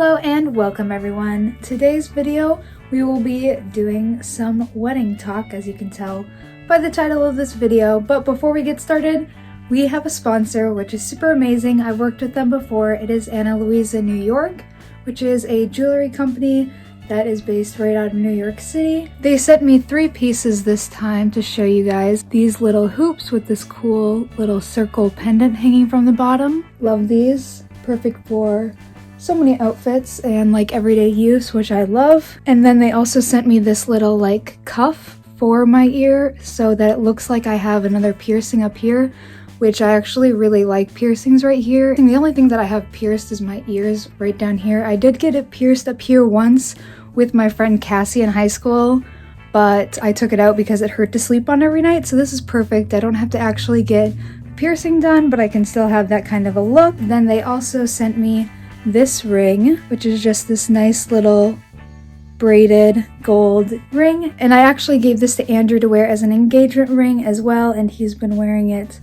Hello and welcome everyone. Today's video we will be doing some wedding talk, as you can tell by the title of this video. But before we get started, we have a sponsor which is super amazing. I've worked with them before. It is Ana Luisa New York, which is a jewelry company that is based right out of New York City. They sent me 3 pieces this time to show you guys. These little hoops with this cool little circle pendant hanging from the bottom. Love these. Perfect for so many outfits and like everyday use, which I love. And then they also sent me this little like cuff for my ear so that it looks like I have another piercing up here, which I actually really like piercings right here. And the only thing that I have pierced is my ears right down here. I did get it pierced up here once with my friend Cassie in high school, but I took it out because it hurt to sleep on every night. So this is perfect. I don't have to actually get piercing done, but I can still have that kind of a look. Then they also sent me this ring, which is just this nice little braided gold ring. And I actually gave this to Andrew to wear as an engagement ring as well, and he's been wearing it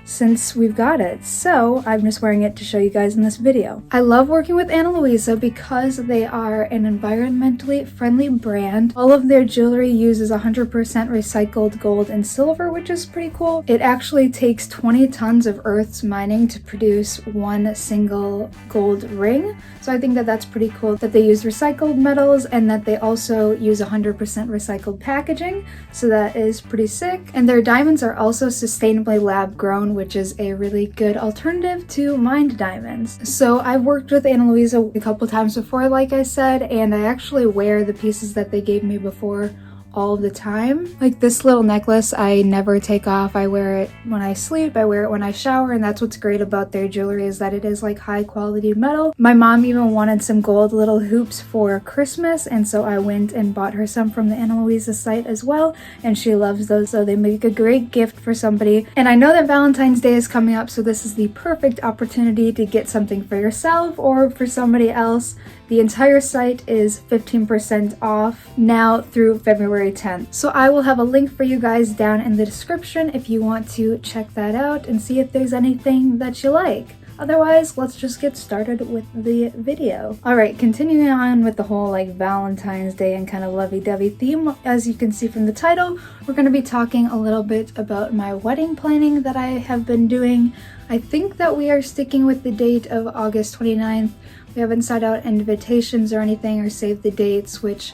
since we've got it. So I'm just wearing it to show you guys in this video. I love working with Ana Luisa because they are an environmentally friendly brand. All of their jewelry uses 100% recycled gold and silver, which is pretty cool. It actually takes 20 tons of earth's mining to produce one single gold ring. So I think that that's pretty cool that they use recycled metals and that they also use 100% recycled packaging. So that is pretty sick. And their diamonds are also sustainably lab grown, which is a really good alternative to mined diamonds. So I've worked with Ana Luisa a couple times before, like I said, and I actually wear the pieces that they gave me before all the time. Like this little necklace I never take off. I wear it when I sleep, I wear it when I shower, and that's what's great about their jewelry is that it is like high quality metal. My mom even wanted some gold little hoops for Christmas, and so I went and bought her some from the Ana Luisa site as well, and she loves those, so they make a great gift for somebody. And I know that Valentine's Day is coming up, so this is the perfect opportunity to get something for yourself or for somebody else. The entire site is 15% off now through February 10th. So I will have a link for you guys down in the description if you want to check that out and see if there's anything that you like. Otherwise, let's just get started with the video. Alright, continuing on with the whole like Valentine's Day and kind of lovey-dovey theme. As you can see from the title, we're going to be talking a little bit about my wedding planning that I have been doing. I think that we are sticking with the date of August 29th. We haven't sent out invitations or anything or saved the dates, which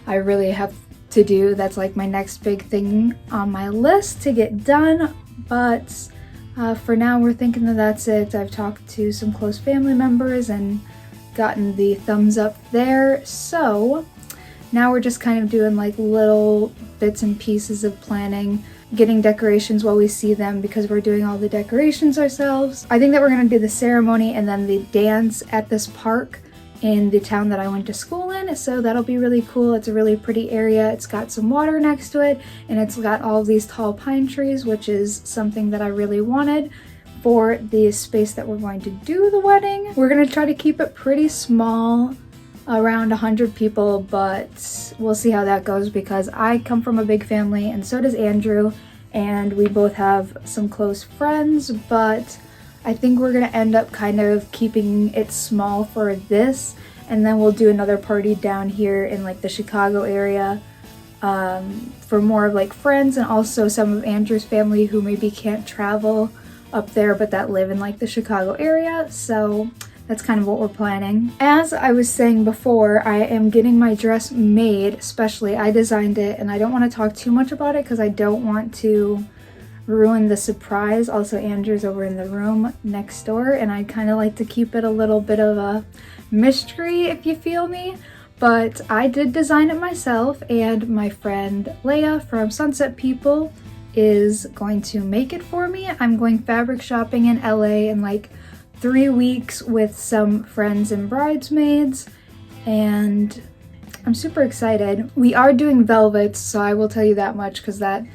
I really have to do. That's like my next big thing on my list to get done. But for now, we're thinking that that's it. I've talked to some close family members and gotten the thumbs up there. So now we're just kind of doing like little bits and pieces of planning, getting decorations while we see them because we're doing all the decorations ourselves. I think that we're going to do the ceremony and then the dance at this park in the town that I went to school in, so that'll be really cool. It's a really pretty area. It's got some water next to it, and it's got all of these tall pine trees, which is something that I really wanted for the space that we're going to do the wedding. We're going to try to keep it pretty small, around 100 people, but we'll see how that goes because I come from a big family and so does Andrew, and we both have some close friends, but I think we're gonna end up kind of keeping it small for this, and then we'll do another party down here in like the Chicago area for more of like friends and also some of Andrew's family who maybe can't travel up there but that live in like the Chicago area. So that's kind of what we're planning. As I was saying before, I am getting my dress made, especially I designed it, and I don't want to talk too much about it because I don't want to ruin the surprise. Also, Andrew's over in the room next door, and I kind of like to keep it a little bit of a mystery, if you feel me. But I did design it myself, and my friend Leia from Sunset People is going to make it for me. I'm going fabric shopping in LA in like 3 weeks with some friends and bridesmaids, and I'm super excited. We are doing velvets, so I will tell you that much because that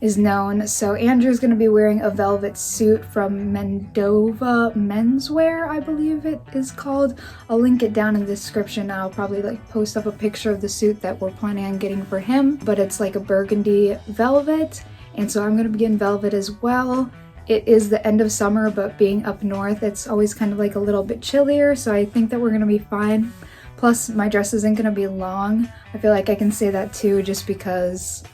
is known. So Andrew's going to be wearing a velvet suit from Mendova Menswear, I believe it is called. I'll link it down in the description. I'll probably like post up a picture of the suit that we're planning on getting for him, but it's like a burgundy velvet, and so I'm going to be in velvet as well. it is the end of summer, but being up north, it's always kind of like a little bit chillier, so I think that we're gonna be fine. Plus, my dress isn't gonna be long. I feel like I can say that too, just because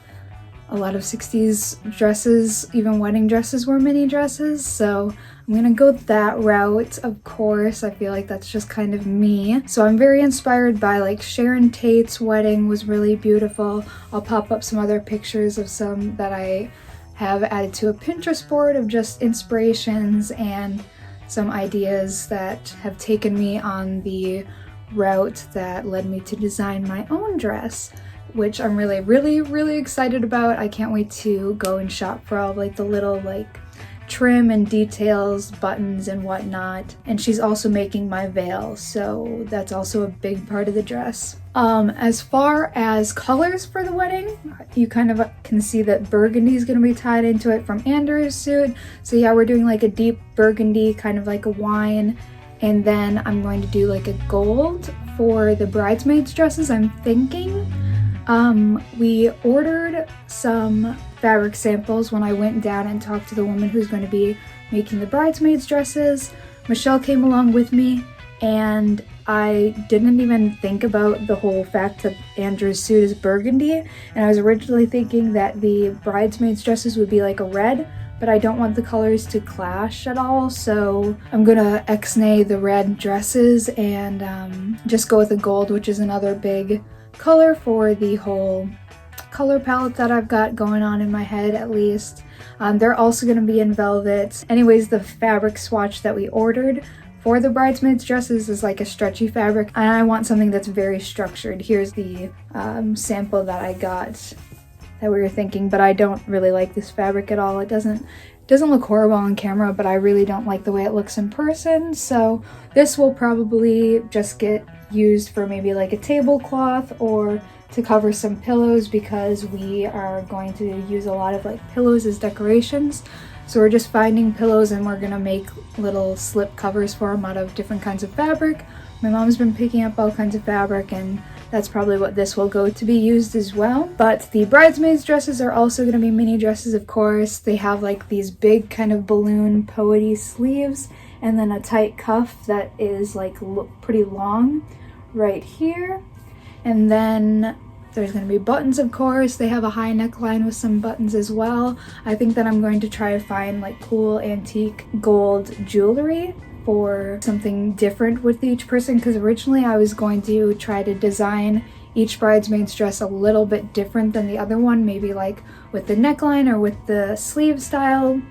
a lot of 60s dresses, even wedding dresses, were mini dresses, so I'm gonna go that route, of course. I feel like that's just kind of me. So I'm very inspired by like Sharon Tate's wedding was really beautiful. I'll pop up some other pictures of some that I have added to a Pinterest board of just inspirations and some ideas that have taken me on the route that led me to design my own dress, which I'm really excited about. I can't wait to go and shop for all like the little like trim and details, buttons and whatnot. And she's also making my veil, so that's also a big part of the dress. As far as colors for the wedding, you kind of can see that burgundy is going to be tied into it from Andrew's suit. So yeah, we're doing like a deep burgundy, kind of like a wine. And then I'm going to do like a gold for the bridesmaids dresses, I'm thinking. We ordered some fabric samples when I went down and talked to the woman who's going to be making the bridesmaids dresses. Michelle came along with me, and I didn't even think about the whole fact that Andrew's suit is burgundy, and I was originally thinking that the bridesmaids dresses would be like a red, but I don't want the colors to clash at all, so I'm gonna ex-nay the red dresses and just go with the gold, which is another big color for the whole color palette that I've got going on in my head, at least. They're also going to be in velvet. Anyways, the fabric swatch that we ordered for the bridesmaids dresses is like a stretchy fabric, and I want something that's very structured. Here's the sample that I got that we were thinking, but I don't really like this fabric at all. It doesn't look horrible on camera, but I really don't like the way it looks in person, so this will probably just get used for maybe like a tablecloth or to cover some pillows, because we are going to use a lot of like pillows as decorations. So we're just finding pillows and we're gonna make little slip covers for them out of different kinds of fabric. My mom's been picking up all kinds of fabric, and that's probably what this will go to be used as well. But the bridesmaids dresses are also gonna be mini dresses, of course. They have like these big kind of balloon poety sleeves and then a tight cuff that is like pretty long right here. And then there's going to be buttons, of course. They have a high neckline with some buttons as well. I think that I'm going to try to find like cool antique gold jewelry for something different with each person, because originally I was going to try to design each bridesmaid's dress a little bit different than the other one, maybe like with the neckline or with the sleeve style.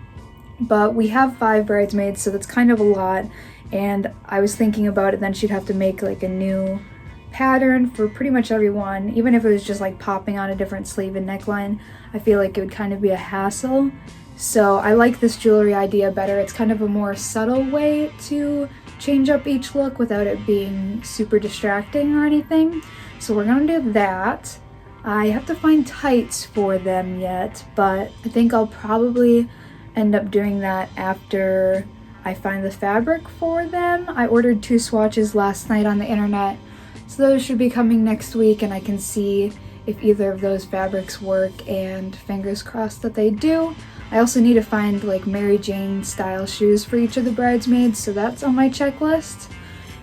But we have 5 bridesmaids, so that's kind of a lot. And I was thinking about it, then she'd have to make like a new pattern for pretty much everyone. Even if it was just like popping on a different sleeve and neckline, I feel like it would kind of be a hassle. So I like this jewelry idea better. It's kind of a more subtle way to change up each look without it being super distracting or anything. So we're gonna do that. I have to find tights for them yet, but I think I'll probably end up doing that after I find the fabric for them. I ordered 2 swatches last night on the internet, so those should be coming next week, and I can see if either of those fabrics work, and fingers crossed that they do. I also need to find like Mary Jane style shoes for each of the bridesmaids, so that's on my checklist.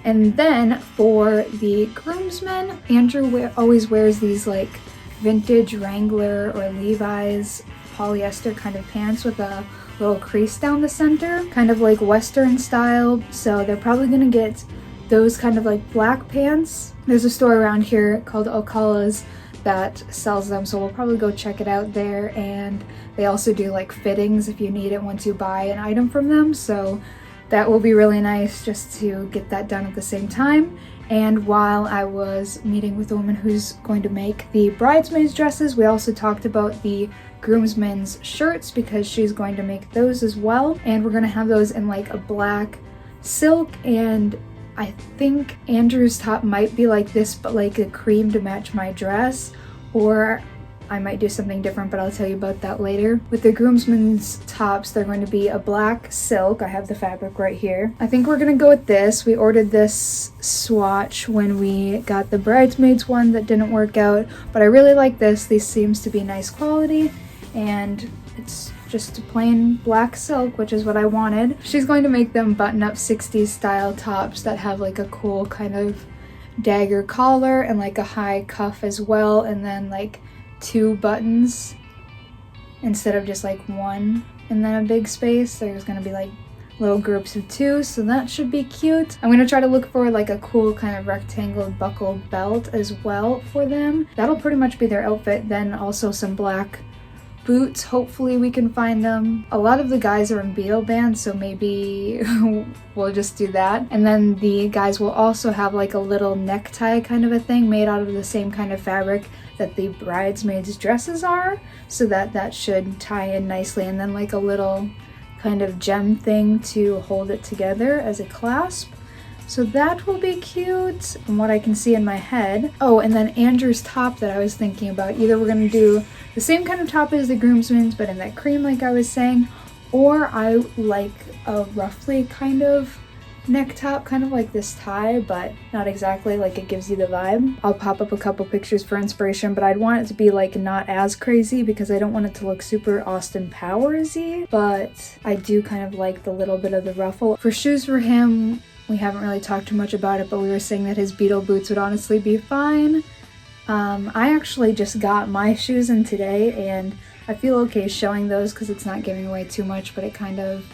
And then for the groomsmen, Andrew always wears these like vintage Wrangler or Levi's polyester kind of pants with a little crease down the center, kind of like Western style, so they're probably gonna get those kind of like black pants. There's a store around here called Alcala's that sells them, so we'll probably go check it out there. And they also do like fittings if you need it once you buy an item from them, so that will be really nice just to get that done at the same time. And while I was meeting with the woman who's going to make the bridesmaids dresses, we also talked about the groomsmen's shirts, because she's going to make those as well, and we're gonna have those in like a black silk, and I think Andrew's top might be like this, but like a cream to match my dress, or I might do something different, but I'll tell you about that later. With the groomsmen's tops, they're going to be a black silk. I have the fabric right here. I think we're gonna go with this. We ordered this swatch when we got the bridesmaids one that didn't work out, but I really like this. This seems to be nice quality, and it's just plain black silk, which is what I wanted. She's going to make them button-up 60s style tops that have like a cool kind of dagger collar and like a high cuff as well, and then like 2 buttons instead of just like 1 and then a big space. There's gonna be like little groups of 2, so that should be cute. I'm gonna try to look for like a cool kind of rectangle buckled belt as well for them. That'll pretty much be their outfit. Then also some black boots, hopefully we can find them. A lot of the guys are in Beatle bands, so maybe we'll just do that. And then the guys will also have like a little necktie kind of a thing made out of the same kind of fabric that the bridesmaids dresses are, so that should tie in nicely. And then like a little kind of gem thing to hold it together as a clasp. So that will be cute from what I can see in my head. Oh, and then Andrew's top that I was thinking about. Either we're gonna do the same kind of top as the groomsmen's, but in that cream like I was saying, or I like a roughly kind of neck top, kind of like this tie, but not exactly, like it gives you the vibe. I'll pop up a couple pictures for inspiration, but I'd want it to be like not as crazy because I don't want it to look super Austin Powers-y, but I do kind of like the little bit of the ruffle. For shoes for him, we haven't really talked too much about it, but we were saying that his Beatle boots would honestly be fine. I actually just got my shoes in today, and I feel okay showing those because it's not giving away too much, but it kind of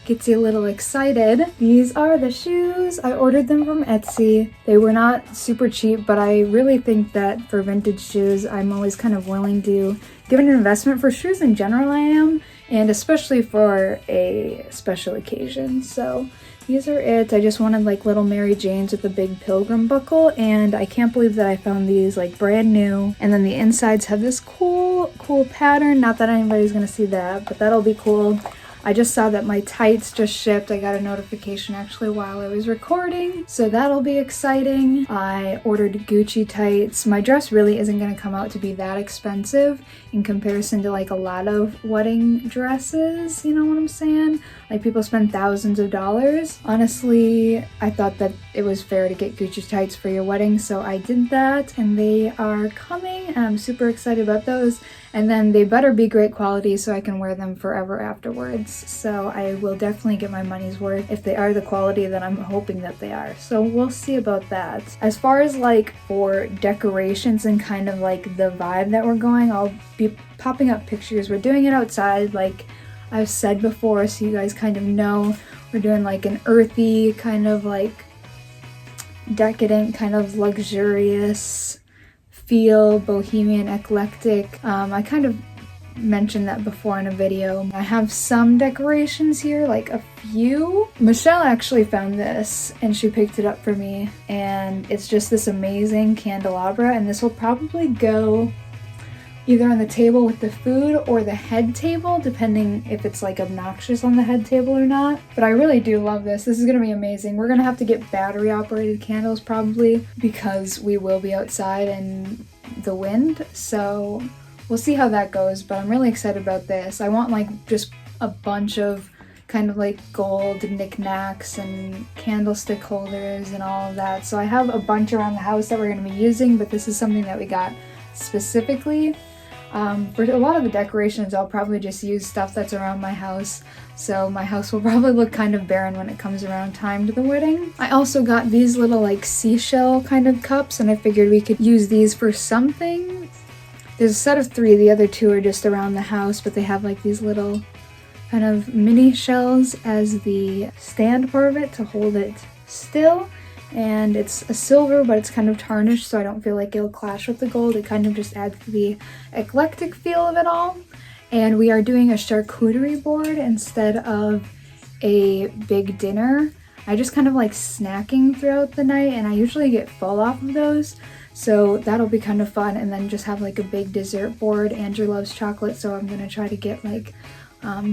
gets you a little excited. These are the shoes. I ordered them from Etsy. They were not super cheap, but I really think that for vintage shoes, I'm always kind of willing to give an investment. For shoes in general, I am, and especially for a special occasion. So these are it. I just wanted like little Mary Janes with a big pilgrim buckle, and I can't believe that I found these like brand new. And then the insides have this cool pattern. Not that anybody's gonna see that, but that'll be cool. I just saw that my tights just shipped. I got a notification actually while I was recording, so that'll be exciting. I ordered Gucci tights. My dress really isn't gonna come out to be that expensive in comparison to like a lot of wedding dresses, you know what I'm saying? Like people spend thousands of dollars. Honestly, I thought that it was fair to get Gucci tights for your wedding, so I did that, and they are coming, and I'm super excited about those. And then they better be great quality so I can wear them forever afterwards. So I will definitely get my money's worth if they are the quality that I'm hoping that they are. So we'll see about that. As far as like for decorations and kind of like the vibe that we're going, I'll be popping up pictures. We're doing it outside like I've said before, so you guys kind of know. We're doing like an earthy kind of like decadent, kind of luxurious feel, bohemian, eclectic. I kind of mentioned that before in a video. I have some decorations here, like a few. Michelle actually found this and she picked it up for me, and it's just this amazing candelabra, and this will probably go either on the table with the food or the head table, depending if it's like obnoxious on the head table or not. But I really do love this. This is gonna be amazing. We're gonna have to get battery operated candles probably because we will be outside in the wind. So we'll see how that goes, but I'm really excited about this. I want like just a bunch of kind of like gold knickknacks and candlestick holders and all of that. So I have a bunch around the house that we're gonna be using, but this is something that we got specifically. For a lot of the decorations, I'll probably just use stuff that's around my house, so my house will probably look kind of barren when it comes around time to the wedding. I also got these little like seashell kind of cups, and I figured we could use these for something. There's a set of 3, the other 2 are just around the house, but they have like these little kind of mini shells as the stand part of it to hold it still. And it's a silver, but it's kind of tarnished, so I don't feel like it'll clash with the gold. It kind of just adds to the eclectic feel of it all. And we are doing a charcuterie board instead of a big dinner. I just kind of like snacking throughout the night, and I usually get full off of those, so that'll be kind of fun. And then just have like a big dessert board. Andrew loves chocolate, so I'm gonna try to get like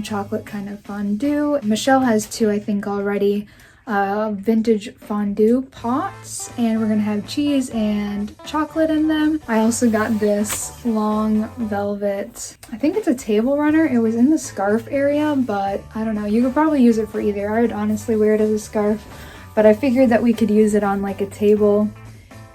chocolate kind of fondue. Michelle has 2, I think, already. Vintage fondue pots, and we're gonna have cheese and chocolate in them. I also got this long velvet, I think it's a table runner. It was in the scarf area, but I don't know, you could probably use it for either. I would honestly wear it as a scarf, but I figured that we could use it on like a table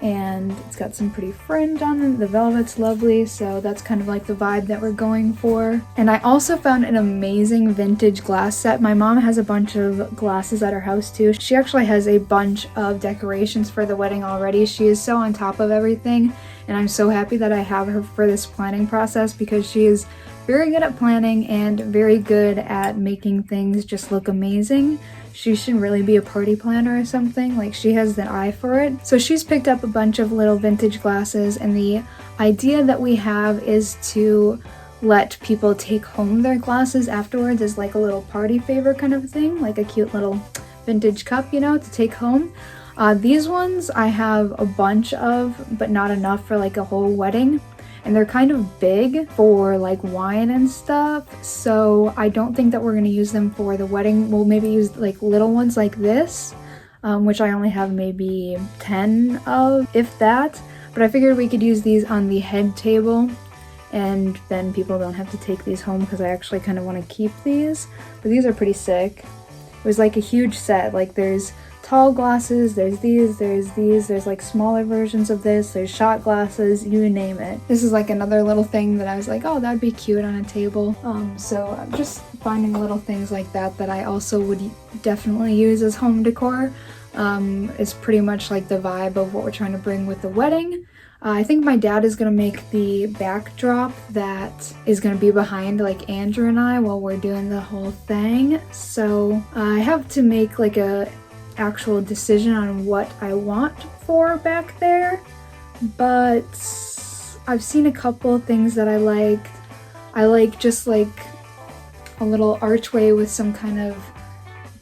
and it's got some pretty fringe on it. The velvet's lovely, so that's kind of like the vibe that we're going for. And I also found an amazing vintage glass set. My mom has a bunch of glasses at her house too. She actually has a bunch of decorations for the wedding already. She is so on top of everything, and I'm so happy that I have her for this planning process because she is very good at planning and very good at making things just look amazing. She should really be a party planner or something. Like, she has the eye for it. So she's picked up a bunch of little vintage glasses, and the idea that we have is to let people take home their glasses afterwards as like a little party favor kind of thing, like a cute little vintage cup, you know, to take home. These ones I have a bunch of, but not enough for like a whole wedding. And they're kind of big for like wine and stuff, so I don't think that we're going to use them for the wedding. We'll maybe use like little ones like this, which I only have maybe 10 of, if that. But I figured we could use these on the head table, and then people don't have to take these home because I actually kind of want to keep these. But these are pretty sick. It was like a huge set. Like, there's tall glasses, there's there's like smaller versions of this, there's shot glasses, you name it. This is like another little thing that I was like, oh, that'd be cute on a table. So I'm just finding little things like that that I also would definitely use as home decor. It's pretty much like the vibe of what we're trying to bring with the wedding. I think my dad is going to make the backdrop that is going to be behind like Andrew and I while we're doing the whole thing. So I have to make like a actual decision on what I want for back there, but I've seen a couple things that I liked. I like just like a little archway with some kind of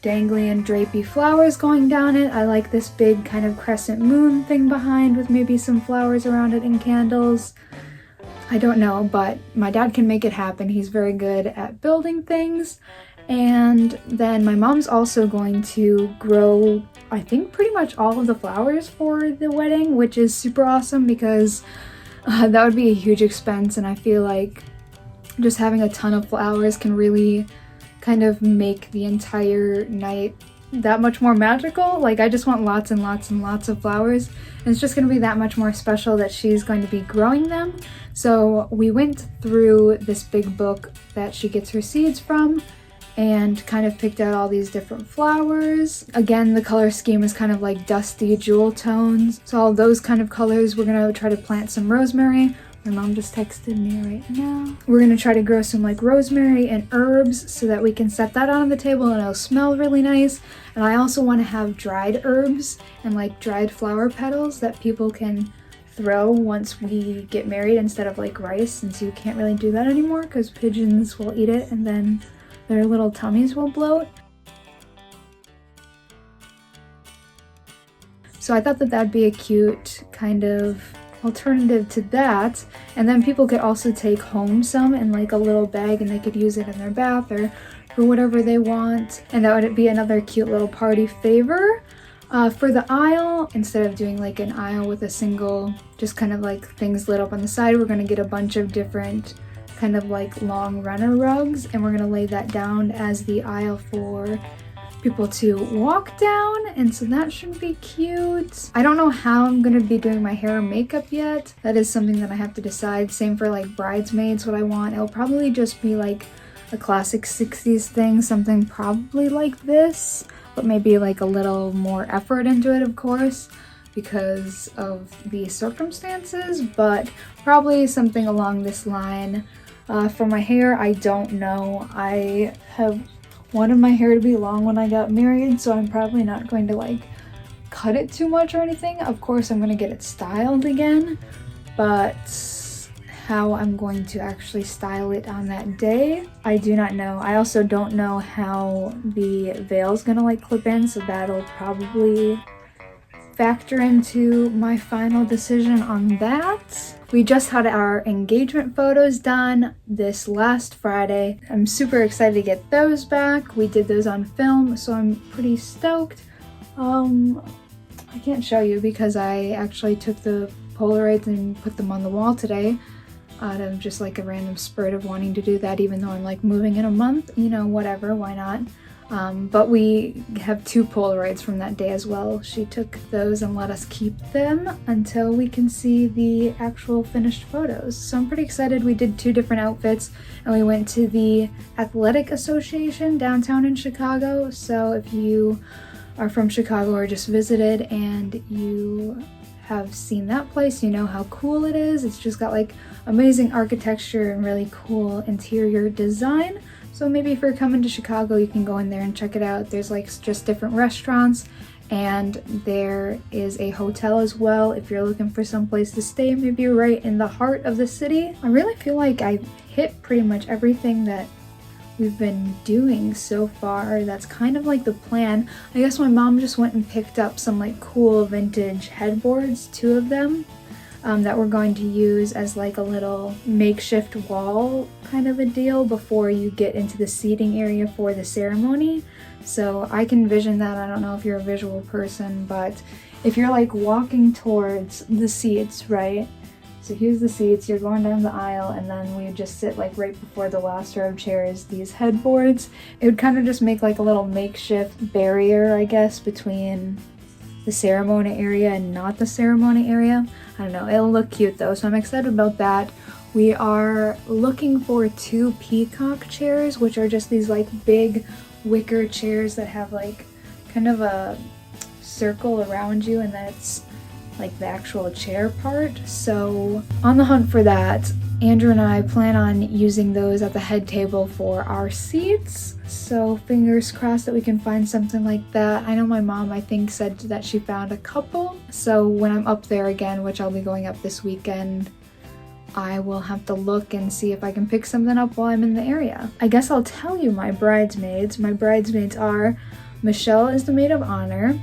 dangly and drapey flowers going down it. I like this big kind of crescent moon thing behind with maybe some flowers around it and candles. I don't know, but my dad can make it happen. He's very good at building things. And then my mom's also going to grow, I think, pretty much all of the flowers for the wedding, which is super awesome because that would be a huge expense, and I feel like just having a ton of flowers can really kind of make the entire night that much more magical. Like, I just want lots and lots and lots of flowers, and it's just going to be that much more special that she's going to be growing them. So we went through this big book that she gets her seeds from and kind of picked out all these different flowers. Again, the color scheme is kind of like dusty jewel tones. So all those kind of colors. We're gonna try to plant some rosemary. My mom just texted me right now. We're gonna try to grow some like rosemary and herbs so that we can set that on the table and it'll smell really nice. And I also want to have dried herbs and like dried flower petals that people can throw once we get married instead of like rice, since you can't really do that anymore because pigeons will eat it and then their little tummies will bloat. So I thought that that'd be a cute kind of alternative to that. And then people could also take home some in like a little bag and they could use it in their bath or for whatever they want. And that would be another cute little party favor. For the aisle, instead of doing like an aisle with a single, just kind of like things lit up on the side, we're gonna get a bunch of different kind of like long runner rugs, and we're gonna lay that down as the aisle for people to walk down, and so that should be cute. I don't know how I'm gonna be doing my hair and makeup yet. That is something that I have to decide. Same for like bridesmaids, what I want. It'll probably just be like a classic 60s thing, something probably like this, but maybe like a little more effort into it, of course, because of the circumstances, but probably something along this line. For my hair, I don't know. I have wanted my hair to be long when I got married, so I'm probably not going to like cut it too much or anything. Of course, I'm going to get it styled again, but how I'm going to actually style it on that day, I do not know. I also don't know how the veil's going to like clip in, so that'll probably factor into my final decision on that. We just had our engagement photos done this last Friday. I'm super excited to get those back. We did those on film, so I'm pretty stoked. I can't show you because I actually took the Polaroids and put them on the wall today out of just like a random spurt of wanting to do that, even though I'm like moving in a month, you know, whatever, why not? But we have 2 Polaroids from that day as well. She took those and let us keep them until we can see the actual finished photos. So I'm pretty excited. We did 2 different outfits and we went to the Athletic Association downtown in Chicago. So if you are from Chicago or just visited and you have seen that place, you know how cool it is. It's just got like amazing architecture and really cool interior design. So maybe if you're coming to Chicago, you can go in there and check it out. There's like just different restaurants and there is a hotel as well if you're looking for some place to stay, maybe right in the heart of the city. I really feel like I hit pretty much everything that we've been doing so far. That's kind of like the plan. I guess my mom just went and picked up some like cool vintage headboards, 2 of them, that we're going to use as like a little makeshift wall kind of a deal before you get into the seating area for the ceremony. So I can envision that. I don't know if you're a visual person, but if you're like walking towards the seats, right? So here's the seats, you're going down the aisle, and then we just sit like right before the last row of chairs, these headboards. It would kind of just make like a little makeshift barrier, I guess, between the ceremony area and not the ceremony area. I don't know, it'll look cute though, so I'm excited about that. We are looking for 2 peacock chairs, which are just these like big wicker chairs that have like kind of a circle around you, and then it's like the actual chair part. So on the hunt for that. Andrew and I plan on using those at the head table for our seats. So fingers crossed that we can find something like that. I know my mom, I think, said that she found a couple. So when I'm up there again, which I'll be going up this weekend, I will have to look and see if I can pick something up while I'm in the area. I guess I'll tell you my bridesmaids. My bridesmaids are Michelle is the maid of honor.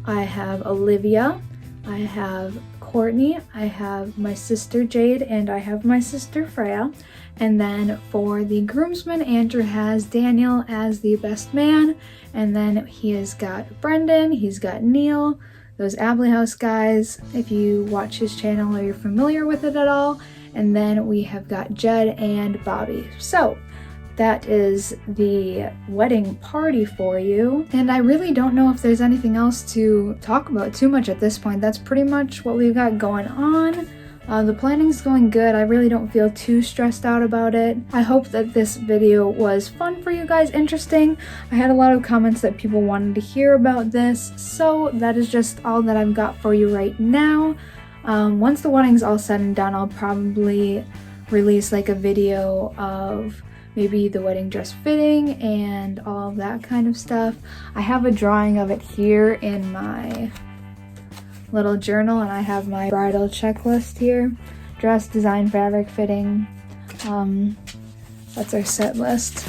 I have Olivia. I have Courtney, I have my sister Jade, and I have my sister Freya. And then for the groomsmen, Andrew has Daniel as the best man, and then he has got Brendan, he's got Neil, those Abley House guys, if you watch his channel or you're familiar with it at all. And then we have got Jed and Bobby. So that is the wedding party for you. And I really don't know if there's anything else to talk about too much at this point. That's pretty much what we've got going on. The planning's going good. I really don't feel too stressed out about it. I hope that this video was fun for you guys, interesting. I had a lot of comments that people wanted to hear about this, so that is just all that I've got for you right now. Once the wedding's all said and done, I'll probably release like a video of maybe the wedding dress fitting and all of that kind of stuff. I have a drawing of it here in my little journal, and I have my bridal checklist here. Dress, design, fabric, fitting. That's our set list.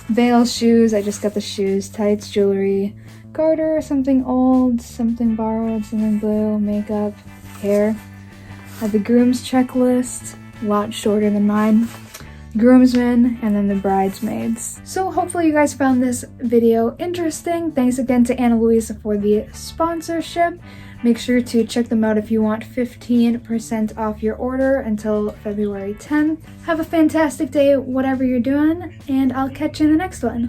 Veil, shoes, I just got the shoes, tights, jewelry, garter, something old, something borrowed, something blue, makeup, hair. I have the groom's checklist, a lot shorter than mine. Groomsmen, and then the bridesmaids. So hopefully you guys found this video interesting. Thanks again to Anna Luisa for the sponsorship. Make sure to check them out if you want 15% off your order until February 10th. Have a fantastic day, whatever you're doing, and I'll catch you in the next one.